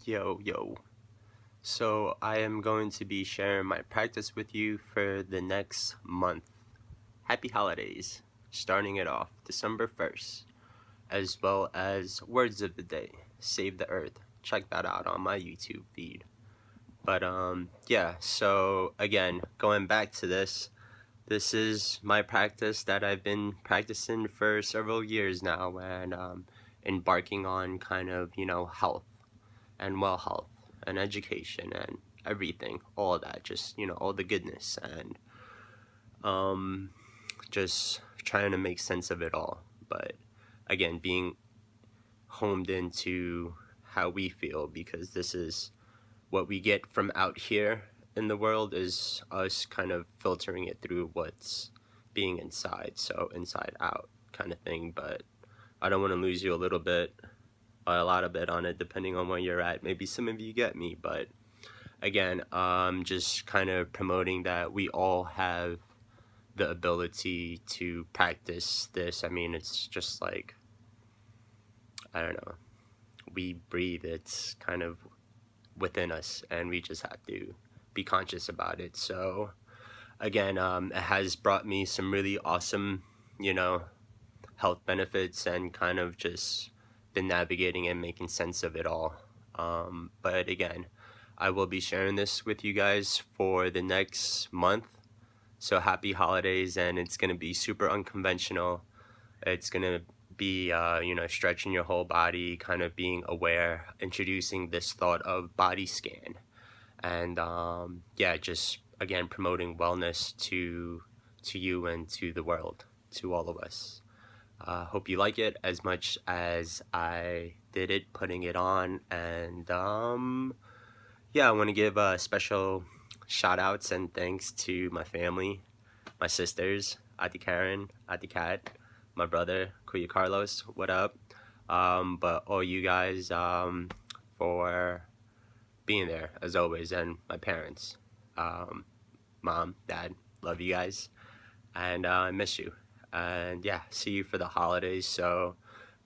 Yo. So I am going to be sharing my practice with you for the next month. Happy holidays, starting it off December 1st, as well as words of the day, Save the Earth. Check that out on my YouTube feed. But yeah, so again, going back to this is my practice that I've been practicing for several years now, and embarking on kind of, health and health and education and everything, all that, just, all the goodness, and um, just trying to make sense of it all. But again, being homed into how we feel, because this is what we get from out here in the world, is us kind of filtering it through what's being inside, so inside out kind of thing. But I don't want to lose you a little bit, a lot of it on it, depending on where you're at. Maybe some of you get me, but again, just kind of promoting that we all have the ability to practice this. I mean, it's just like, I don't know, we breathe, it's kind of within us, and we just have to be conscious about it. So again, it has brought me some really awesome, health benefits, and kind of just been navigating and making sense of it all. But again, I will be sharing this with you guys for the next month. So happy holidays, and it's going to be super unconventional. It's going to be, stretching your whole body, kind of being aware, introducing this thought of body scan. And yeah, just again, promoting wellness to you and to the world, to all of us. Hope you like it as much as I did it putting it on. And yeah, I want to give special shout outs and thanks to my family, my sisters, Auntie Karen, Auntie Kat, my brother, Kuya Carlos, what up? But all you guys for being there as always, and my parents, mom, dad, love you guys, and I miss you. And yeah, see you for the holidays. So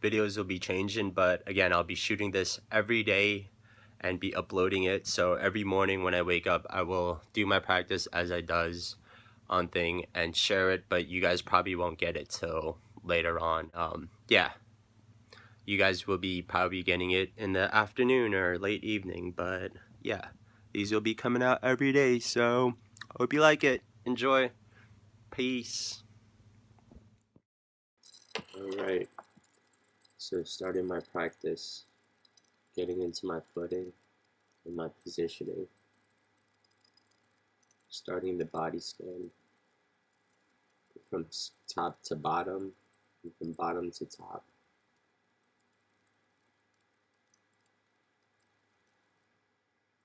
videos will be changing, but again, I'll be shooting this every day and be uploading it. So every morning when I wake up, I will do my practice as I does on thing and share it, but you guys probably won't get it till later on. Yeah, you guys will be probably getting it in the afternoon or late evening, but yeah, these will be coming out every day. So hope you like it. Enjoy. Peace. All right, so starting my practice, getting into my footing and my positioning, starting the body scan from top to bottom and from bottom to top.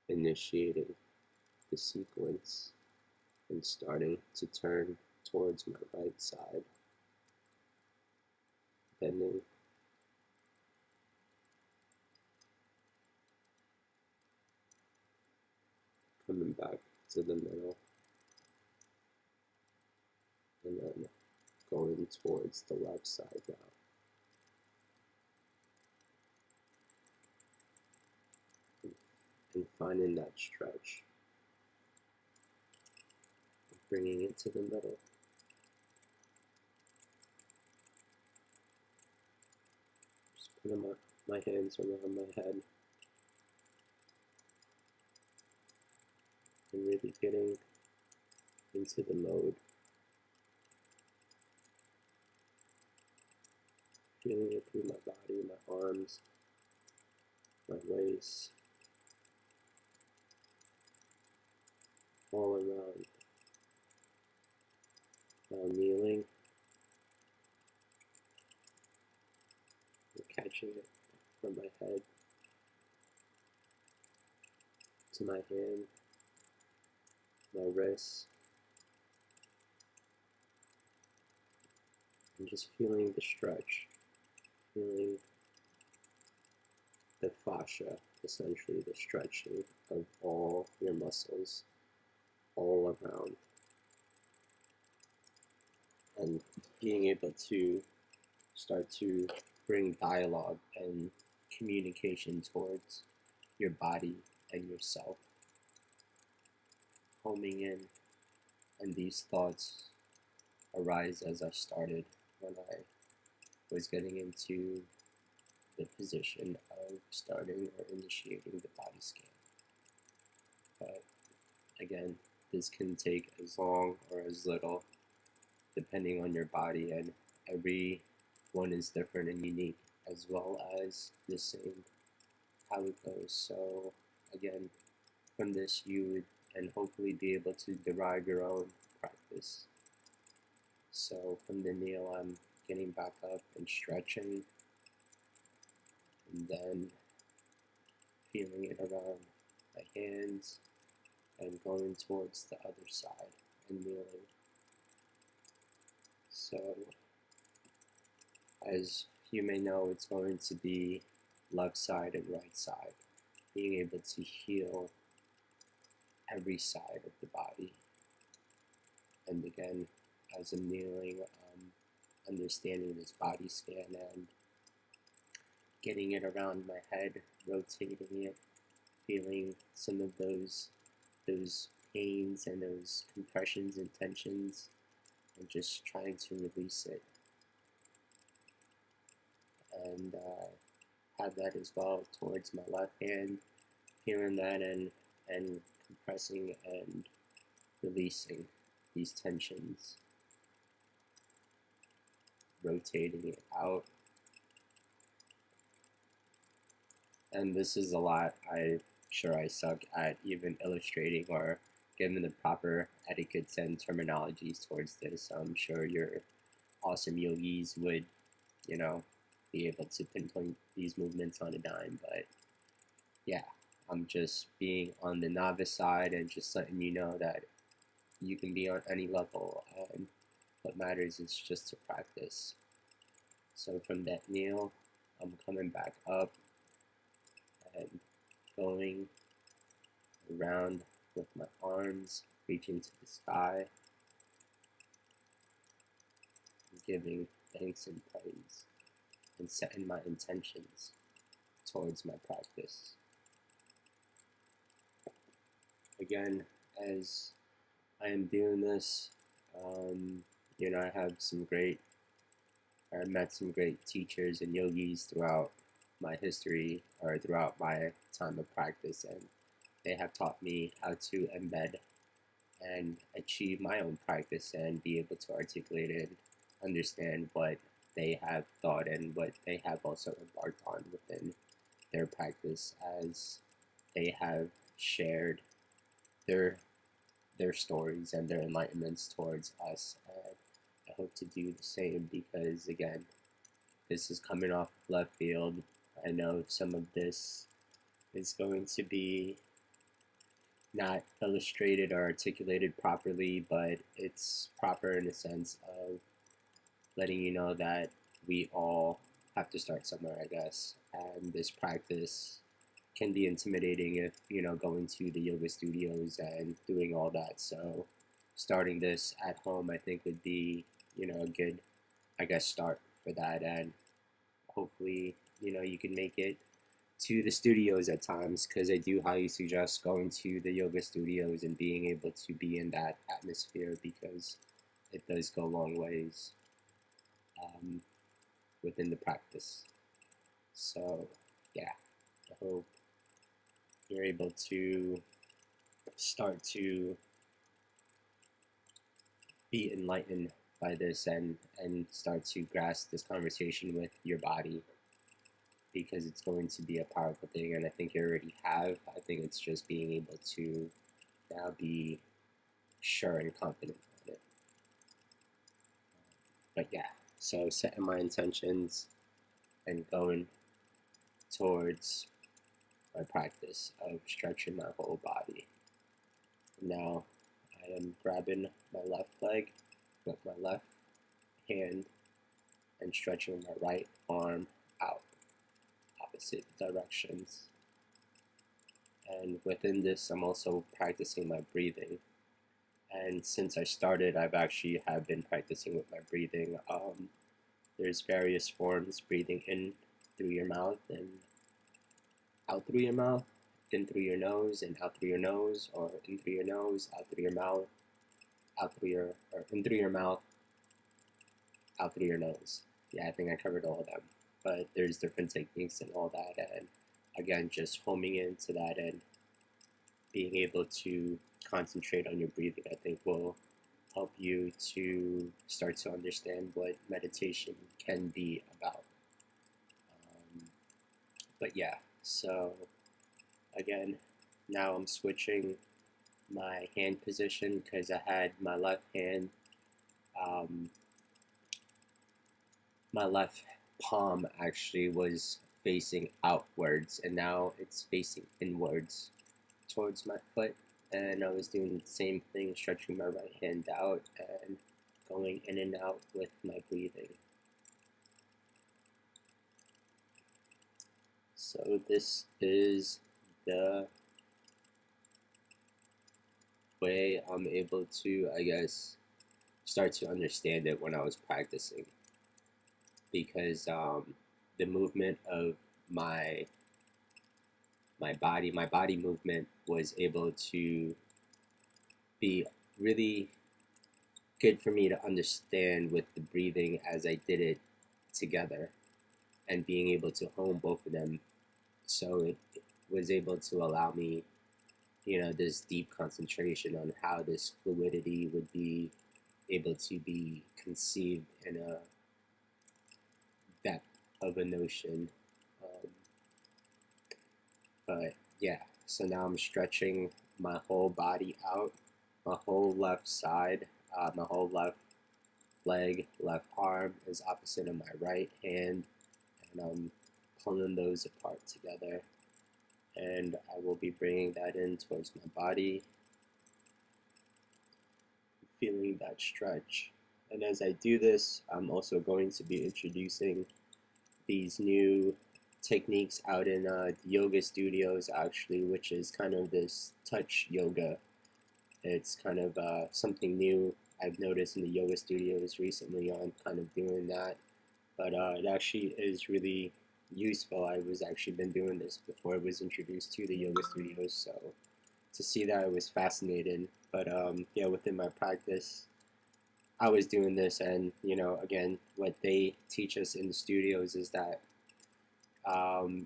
Initiating the sequence and starting to turn towards my right side, bending, coming back to the middle, and then going towards the left side now. And finding that stretch, bringing it to the middle. Just putting my hands around my head and really getting into the mode. Feeling it through my body, my arms, my waist, all around. Now kneeling, and catching it from my head to my hand, my wrist, and just feeling the stretch, feeling the fascia, essentially the stretching of all your muscles all around, and being able to start to bring dialogue and communication towards your body and yourself, homing in, and these thoughts arise as I started when I was getting into the position of starting or initiating the body scan. But again, this can take as long or as little depending on your body, and every one is different and unique, as well as the same how it goes. So again, from this you would and hopefully be able to derive your own practice. So from the kneel, I'm getting back up and stretching, and then feeling it around my hands and going towards the other side and kneeling. So as you may know, it's going to be left side and right side, being able to heal every side of the body. And again, as I'm kneeling, understanding this body scan and getting it around my head, rotating it, feeling some of those pains and those compressions and tensions, and just trying to release it. And have that as well towards my left hand, feeling that and compressing and releasing these tensions, rotating it out. And this is a lot. I'm sure I suck at even illustrating or giving the proper etiquettes and terminologies towards this. I'm sure your awesome yogis would, be able to pinpoint these movements on a dime. But yeah, I'm just being on the novice side and just letting you know that you can be on any level, and what matters is just to practice. So from that kneel, I'm coming back up and going around with my arms, reaching to the sky, giving thanks and praise, and setting my intentions towards my practice. Again, as I am doing this, I have I met some great teachers and yogis throughout my history or throughout my time of practice, and they have taught me how to embed and achieve my own practice and be able to articulate and understand what they have thought and what they have also embarked on within their practice, as they have shared their stories and their enlightenments towards us. And I hope to do the same, because again, this is coming off left field. I know some of this is going to be not illustrated or articulated properly, but it's proper in the sense of letting you know that we all have to start somewhere, I guess. And this practice can be intimidating if, going to the yoga studios and doing all that. So starting this at home, I think, would be, a good, start for that. And hopefully, you can make it to the studios at times, because I do highly suggest going to the yoga studios and being able to be in that atmosphere, because it does go a long ways within the practice. So yeah, I hope you're able to start to be enlightened by this and start to grasp this conversation with your body, because it's going to be a powerful thing, and I think you already have. I think it's just being able to now be sure and confident on it. But yeah, so setting my intentions and going towards my practice of stretching my whole body. Now I am grabbing my left leg with my left hand and stretching my right arm out, opposite directions. And within this, I'm also practicing my breathing. And since I started, I've actually have been practicing with my breathing. There's various forms: breathing in through your mouth and out through your mouth, in through your nose and out through your nose, or in through your nose, out through your mouth, out through your, or in through your mouth, out through your nose. Yeah, I think I covered all of them. But there's different techniques and all that, and again, just homing into that and being able to concentrate on your breathing, I think will help you to start to understand what meditation can be about. But yeah, so again, now I'm switching my hand position because I had my left hand, my left palm actually was facing outwards, and now it's facing inwards towards my foot. And I was doing the same thing, stretching my right hand out and going in and out with my breathing. So this is the way I'm able to, I guess, start to understand it when I was practicing, because the movement of my body movement was able to be really good for me to understand with the breathing as I did it together, and being able to hone both of them. So it was able to allow me, this deep concentration on how this fluidity would be able to be conceived in a depth of a notion. But yeah, so now I'm stretching my whole body out, my whole left side, my whole left leg, left arm is opposite of my right hand, and I'm pulling those apart together. And I will be bringing that in towards my body, feeling that stretch. And as I do this, I'm also going to be introducing these new techniques out in yoga studios, actually, which is kind of this touch yoga. It's kind of something new I've noticed in the yoga studios recently on kind of doing that. But it actually is really useful. I was actually been doing this before I was introduced to the yoga studios, so to see that, I was fascinated. But yeah, within my practice, I was doing this, and again, what they teach us in the studios is that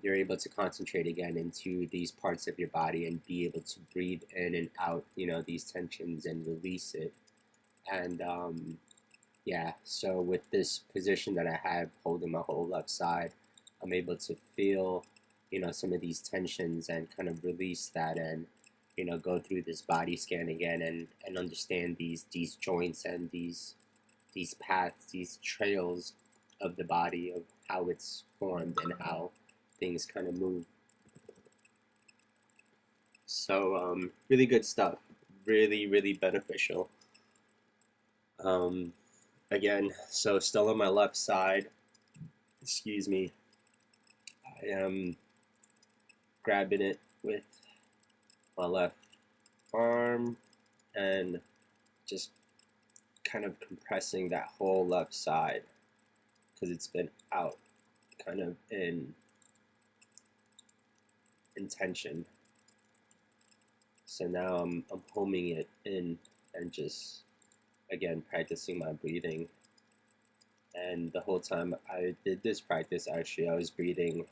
you're able to concentrate again into these parts of your body and be able to breathe in and out, these tensions, and release it. And yeah, so with this position that I have holding my whole left side, I'm able to feel, some of these tensions and kind of release that, and go through this body scan again, and understand these joints and these paths, these trails of the body, of how it's formed and how things kind of move. So really good stuff, really beneficial. Again, so still on my left side, excuse me, I am grabbing it with my left arm and just kind of compressing that whole left side, because it's been out kind of in tension. So now I'm homing it in and just again practicing my breathing. And the whole time I did this practice, actually I was breathing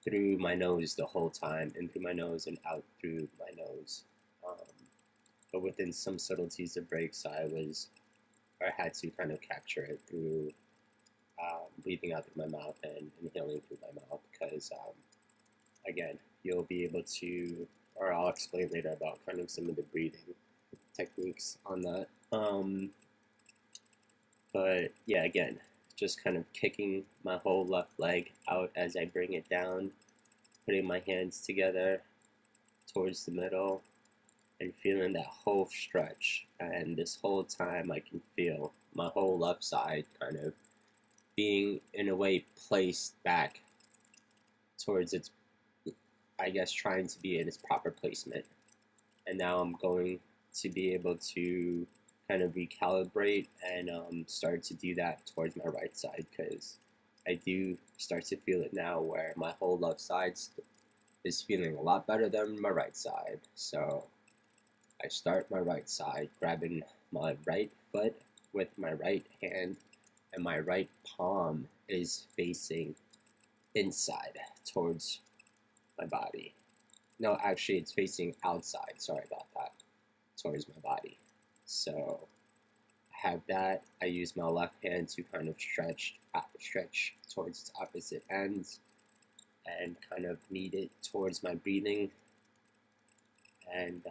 through my nose the whole time, in through my nose and out through my nose. But within some subtleties of breaks, I had to kind of capture it through breathing out through my mouth and inhaling through my mouth, because again, you'll be able to, or I'll explain later about kind of some of the breathing techniques on that. But yeah, again, just kind of kicking my whole left leg out as I bring it down, putting my hands together towards the middle, and feeling that whole stretch. And this whole time I can feel my whole left side kind of being, in a way, placed back towards its, I guess, trying to be in its proper placement. And now I'm going to be able to kind of recalibrate and start to do that towards my right side, because I do start to feel it now where my whole left side is feeling a lot better than my right side. So I start my right side, grabbing my right foot with my right hand, and my right palm is facing inside towards my body. No, actually, it's facing outside. Sorry about that. Towards my body. So I have that. I use my left hand to kind of stretch towards its opposite ends and kind of knead it towards my breathing and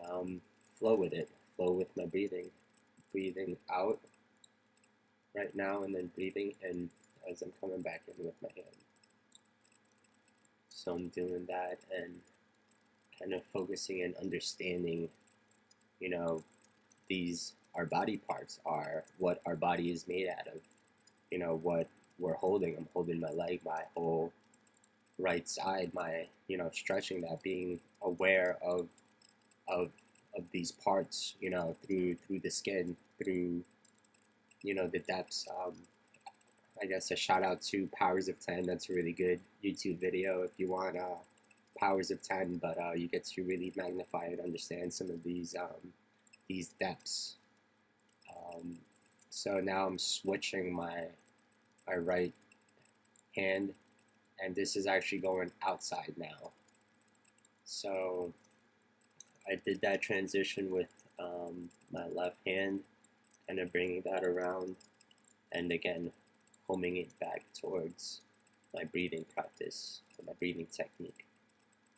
flow with it. Flow with my breathing. Breathing out right now and then breathing in as I'm coming back in with my hand. So I'm doing that and kind of focusing and understanding, you know, these our body parts are what our body is made out of. You know, what we're holding. I'm holding my leg, my whole right side, my, stretching that, being aware of these parts, through the skin, through, the depths. I guess a shout out to Powers of 10. That's a really good YouTube video if you want Powers of 10, but you get to really magnify and understand some of these depths. So now I'm switching my right hand, and this is actually going outside now. So I did that transition with my left hand, kind of bringing that around, and again, homing it back towards my breathing practice, my breathing technique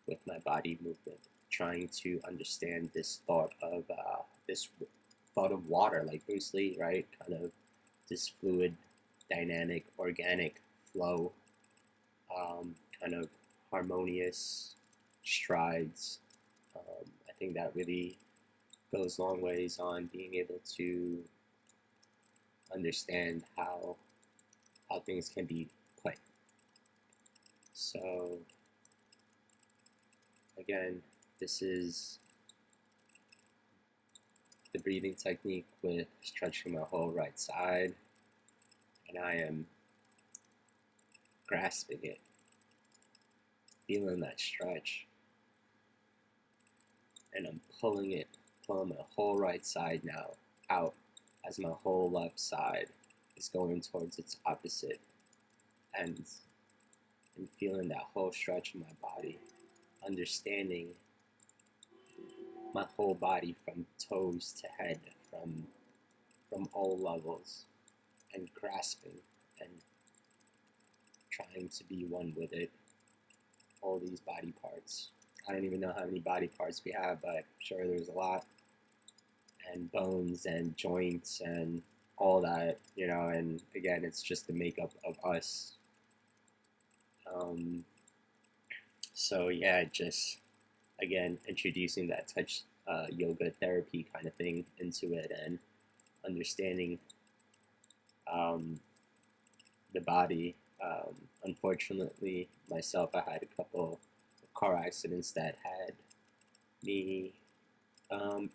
with my body movement, trying to understand this thought of water, like Bruce Lee, right? Kind of this fluid, dynamic, organic flow, kind of harmonious strides. I think that really goes long ways on being able to understand how things can be played. So again, this is the breathing technique with stretching my whole right side, and I am grasping it, feeling that stretch, and I'm pulling my whole right side now out as my whole left side is going towards its opposite ends, and feeling that whole stretch in my body, understanding my whole body from toes to head, from all levels, and grasping and trying to be one with it. All these body parts. I don't even know how many body parts we have, but I'm sure there's a lot. And bones and joints and all that, and again, it's just the makeup of us. So yeah, just again introducing that touch yoga therapy kind of thing into it, and understanding the body. Unfortunately, myself, I had a couple of car accidents that had me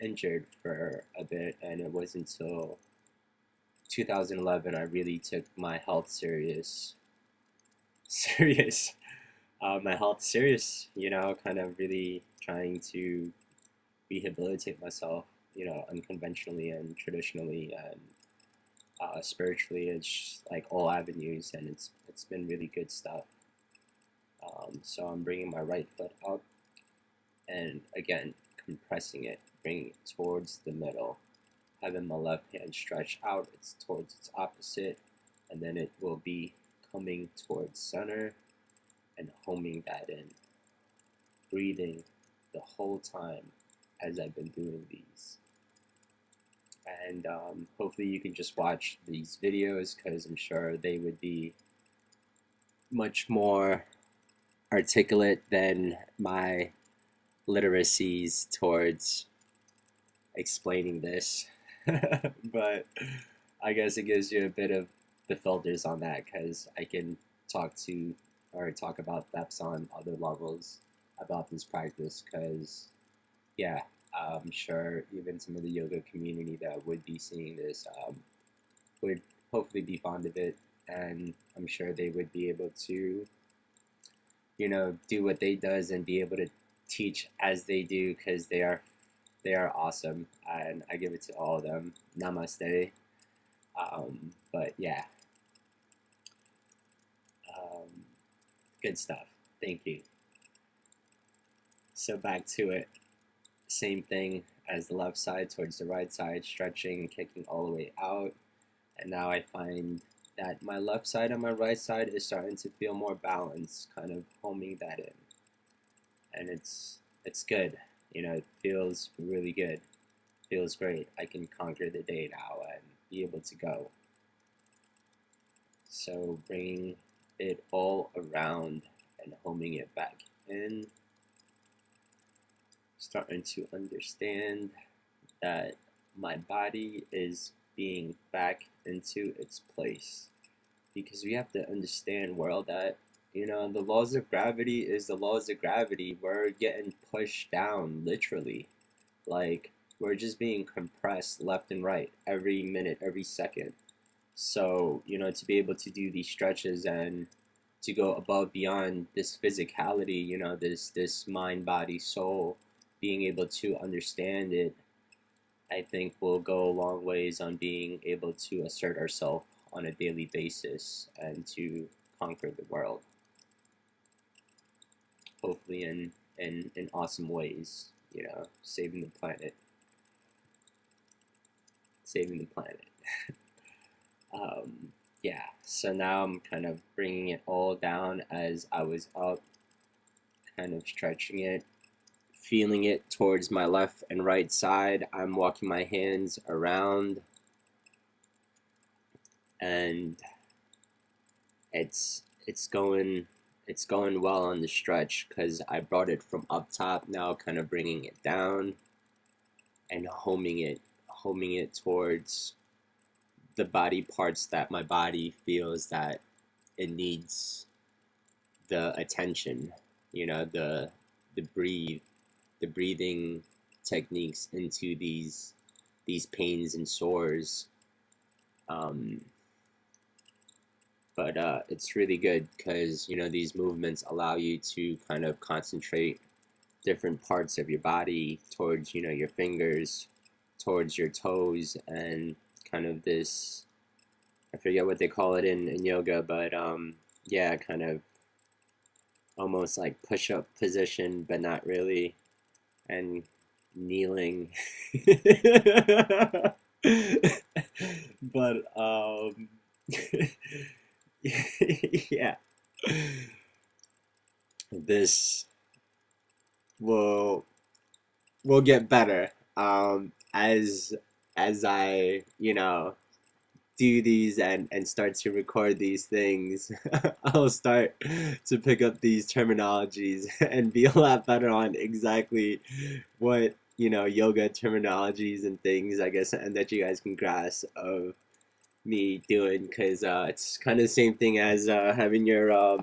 injured for a bit, and it wasn't until 2011 I really took my health serious. My health serious, kind of really trying to rehabilitate myself, unconventionally and traditionally and spiritually. It's like all avenues, and it's been really good stuff. So I'm bringing my right foot up, and again compressing it, bringing it towards the middle, having my left hand stretch out, it's towards its opposite, and then it will be coming towards center and homing that in, breathing the whole time as I've been doing these. And hopefully you can just watch these videos, because I'm sure they would be much more articulate than my literacies towards explaining this. But I guess it gives you a bit of the filters on that, because I can talk about depths on other levels about this practice, because yeah, I'm sure even some of the yoga community that would be seeing this would hopefully be fond of it, and I'm sure they would be able to, do what they does and be able to teach as they do, because they are awesome, and I give it to all of them. Namaste. But yeah, um, good stuff. Thank you. So back to it. Same thing as the left side towards the right side, stretching and kicking all the way out. And now I find that my left side and my right side is starting to feel more balanced, kind of homing that in. And it's good. You know, it feels really good. Feels great. I can conquer the day now and be able to go. So bringing it all around and homing it back in. Starting to understand that my body is being back into its place. Because we have to understand, world, that, you know, the laws of gravity is the laws of gravity. We're getting pushed down, literally. Like, we're just being compressed left and right every minute, every second. So, you know, to be able to do these stretches and to go above beyond this physicality, you know, this mind, body, soul, being able to understand it, I think will go a long ways on being able to assert ourselves on a daily basis and to conquer the world. Hopefully in awesome ways, you know, saving the planet. Saving the planet. Yeah, so now I'm kind of bringing it all down as I was up, kind of stretching it, feeling it towards my left and right side. I'm walking my hands around, and it's going well on the stretch, because I brought it from up top, now kind of bringing it down and homing it towards the body parts that my body feels that it needs the attention, you know, the breathing techniques into these pains and sores. But it's really good, because, you know, these movements allow you to kind of concentrate different parts of your body towards, you know, your fingers, towards your toes, and kind of this, I forget what they call it in yoga, but yeah, kind of almost like push-up position, but not really, and kneeling. But yeah, this will get better, as I, you know, do these and start to record these things. I'll start to pick up these terminologies and be a lot better on exactly what, you know, yoga terminologies and things, I guess, and that you guys can grasp of me doing, because it's kind of the same thing as having a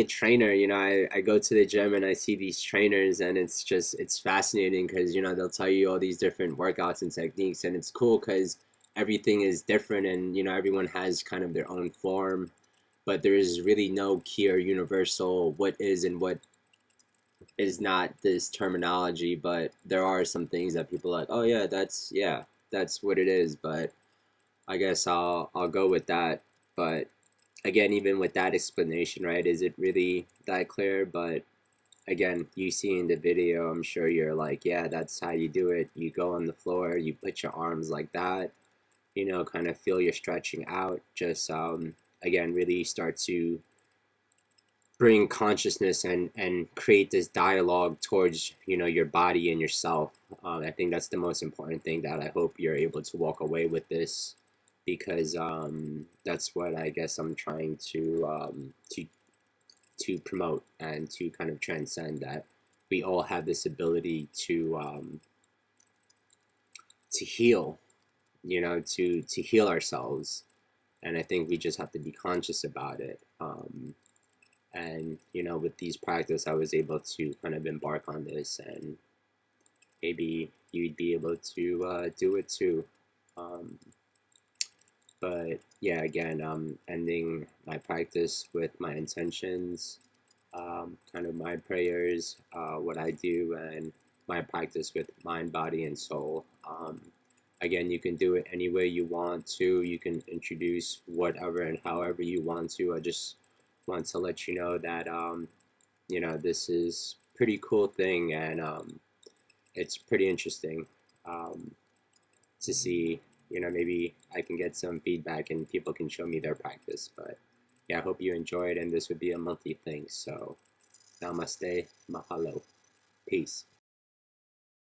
trainer. You know, I go to the gym and I see these trainers, and it's fascinating, because, you know, they'll tell you all these different workouts and techniques, and it's cool because everything is different, and, you know, everyone has kind of their own form, but there is really no key or universal what is and what is not this terminology. But there are some things that people are like, oh yeah, that's what it is. But I guess I'll go with that. But again, even with that explanation, right, is it really that clear? But again, you see in the video, I'm sure you're like, yeah, that's how you do it. You go on the floor, you put your arms like that, you know, kind of feel your stretching out. Just again, really start to bring consciousness and create this dialogue towards, you know, your body and yourself. I think that's the most important thing that I hope you're able to walk away with this, because that's what I guess I'm trying to promote and to kind of transcend, that we all have this ability to heal, you know, to heal ourselves, and I think we just have to be conscious about it. And, you know, with these practice, I was able to kind of embark on this, and maybe you'd be able to do it too. Um, but yeah, again, I'm ending my practice with my intentions. kind of my prayers, what I do, and my practice with mind, body, and soul. Again, you can do it any way you want to. You can introduce whatever and however you want to. I just want to let you know that this is pretty cool thing, and it's pretty interesting um, to see. Maybe I can get some feedback and people can show me their practice. But yeah, I hope you enjoyed, and this would be a monthly thing. So namaste, mahalo, peace.